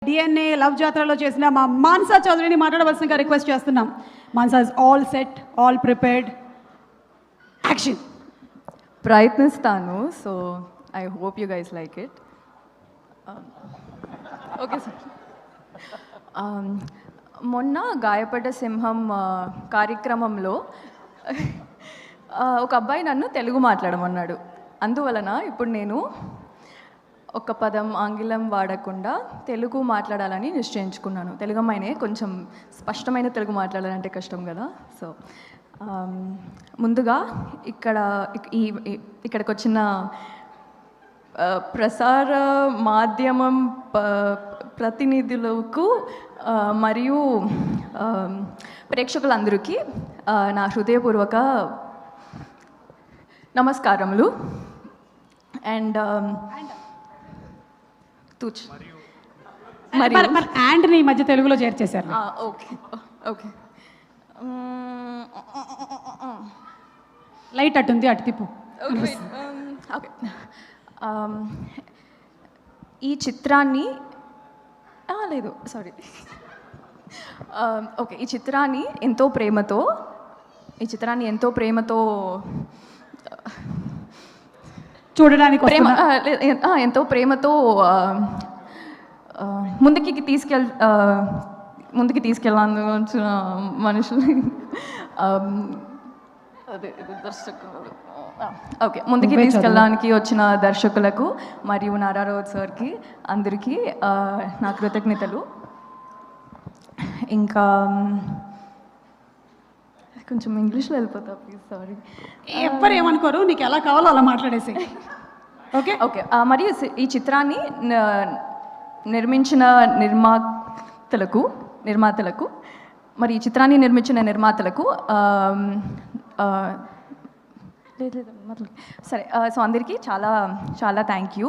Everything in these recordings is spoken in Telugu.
డిఎన్ఏ లవ్ జాతరలో చేసిన మా మాన్సా చౌదరిని మాట్లాడవలసిందిగా రిక్వెస్ట్ చేస్తున్నాం. Mansa is all set, all prepared, action. ప్రయత్నిస్తాను. So I hope you guys like it. Okay sir. మొన్న గాయపడ్డ సింహం కార్యక్రమంలో ఒక అబ్బాయి నన్ను తెలుగు మాట్లాడమన్నాడు. అందువలన ఇప్పుడు నేను ఒక పదం ఆంగ్లం వాడకుండా తెలుగు మాట్లాడాలని నిశ్చయించుకున్నాను. తెలుగు అమ్మాయినే, కొంచెం స్పష్టమైన తెలుగు మాట్లాడాలంటే కష్టం కదా. సో ముందుగా ఇక్కడికి వచ్చిన ప్రసార మాధ్యమం ప్రతినిధులకు మరియు ప్రేక్షకులందరికీ నా హృదయపూర్వక నమస్కారములు. అండ్ తూచ్ అండ్ ఈ మధ్య తెలుగులో చేర్చేశారు. Okay okay. లైట్ అటుంది, అటు తిప్పు. ఓకే. ఈ చిత్రాన్ని లేదు సారీ ఓకే ఈ చిత్రాన్ని ఎంతో ప్రేమతో చూడడానికి ఎంతో ప్రేమతో ముందుకి తీసుకెళ్ళాను మనుషులు అదే దర్శకులు ఓకే ముందుకి తీసుకెళ్ళడానికి వచ్చిన దర్శకులకు మరియు నారారావు సార్కి అందరికీ నా కృతజ్ఞతలు. ఇంకా కొంచెం ఇంగ్లీష్లో వెళ్ళిపోతా ప్లీజ్, సారీ. ఎవ్వరు ఏమనుకోరు, నీకు ఎలా కావాలో అలా మాట్లాడేసి. Okay okay. మరియు ఈ చిత్రాన్ని నిర్మించిన నిర్మాతలకు మరి ఈ చిత్రాన్ని నిర్మించిన నిర్మాతలకు సరే. సో అందరికీ చాలా చాలా థ్యాంక్ యూ.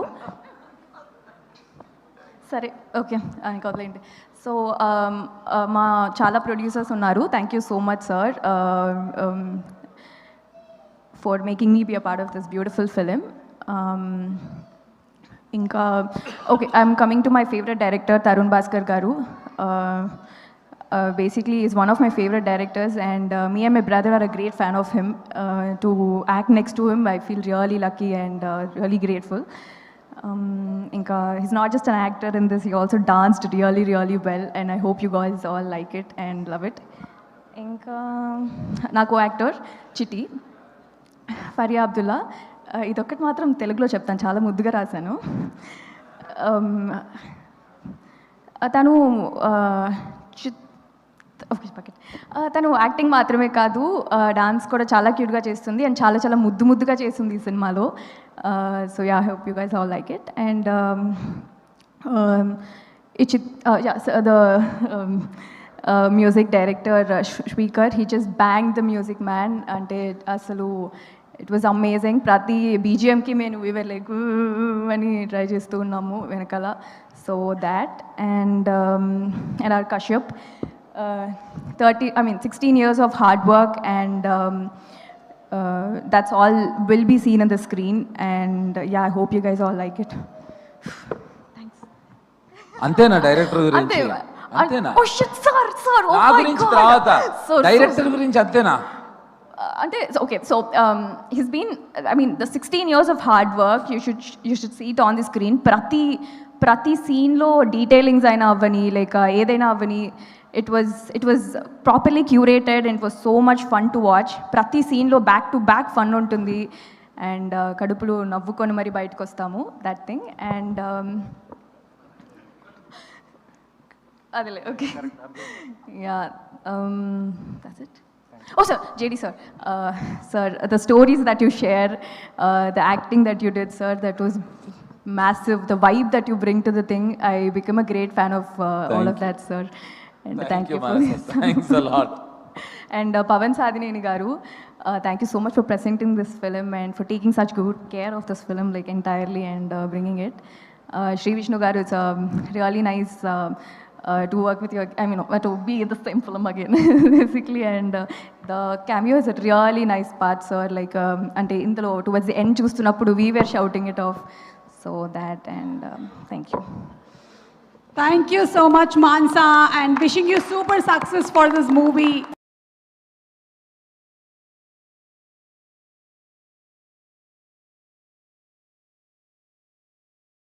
సరే ఓకే ఇంకా వదిలేండి. సో మా చాలా ప్రొడ్యూసర్స్ ఉన్నారు. Thank you so much sir for making me be a part of this beautiful film. ఇంకా okay, I'm coming to my favourite director Tarun Bhaskar garu. Basically is one of my favorite directors, and me and my brother are a great fan of him. To act next to him, I feel really lucky and really grateful. He's not just an actor in this, he also danced really really well, and I hope you guys all like it and love it. నా co-actor చిట్టి ఫరియా అబ్దుల్లా. ఇదొక్కటి మాత్రం తెలుగులో చెప్తాను, చాలా ముద్దుగా రాశాను. తను తను యాక్టింగ్ మాత్రమే కాదు, డాన్స్ కూడా చాలా క్యూట్గా చేస్తుంది అండ్ చాలా చాలా ముద్దుగా చేస్తుంది ఈ సినిమాలో. So yeah, I hope you guys all like it. And the music director speaker, he just bang the music man. అంటే అసలు ఇట్ వాజ్ అమేజింగ్. ప్రతి బీజిఎంకి మేము వీవర్ లైక్ అని ట్రై చేస్తూ ఉన్నాము వెనకాల. So that and R Kashyap, 16 years of hard work, and that's all will be seen on the screen. And yeah, I hope you guys all like it. Thanks. అంతేనా డైరెక్టర్ గురించి? అంతేనా? Oh shit sir, oh my god. తర్వాత డైరెక్టర్ గురించి అంతేనా? అంటే okay, so he's been, the 16 years of hard work, you should see it on the screen. ప్రతి సీన్లో డీటెయిలింగ్స్ అయినా అవ్వని, లేక ఏదైనా అవ్వని, it was properly curated and it was so much fun to watch. ప్రతి సీన్లో బ్యాక్ టు బ్యాక్ ఫన్ ఉంటుంది అండ్ కడుపులు నవ్వుకొని మరి బయటకు వస్తాము, దట్ థింగ్. అండ్ అదేలే okay yeah, that's it. Oh sir, JD sir, the stories that you share, the acting that you did sir, that was massive. The vibe that you bring to the thing, I become a great fan of all of that sir. And thank you for this. Thanks a lot. And Pavan Sadineni garu, thank you so much for presenting this film and for taking such good care of this film like entirely and bringing it. Sri Vishnu garu, it's really nice to work with you, to be in the same film again basically. And the cameo is a really nice part sir, like ante indalo towards the end చూస్తున్నప్పుడు we were shouting it off, so that. And thank you. Thank you so much, Mansa, and wishing you super success for this movie.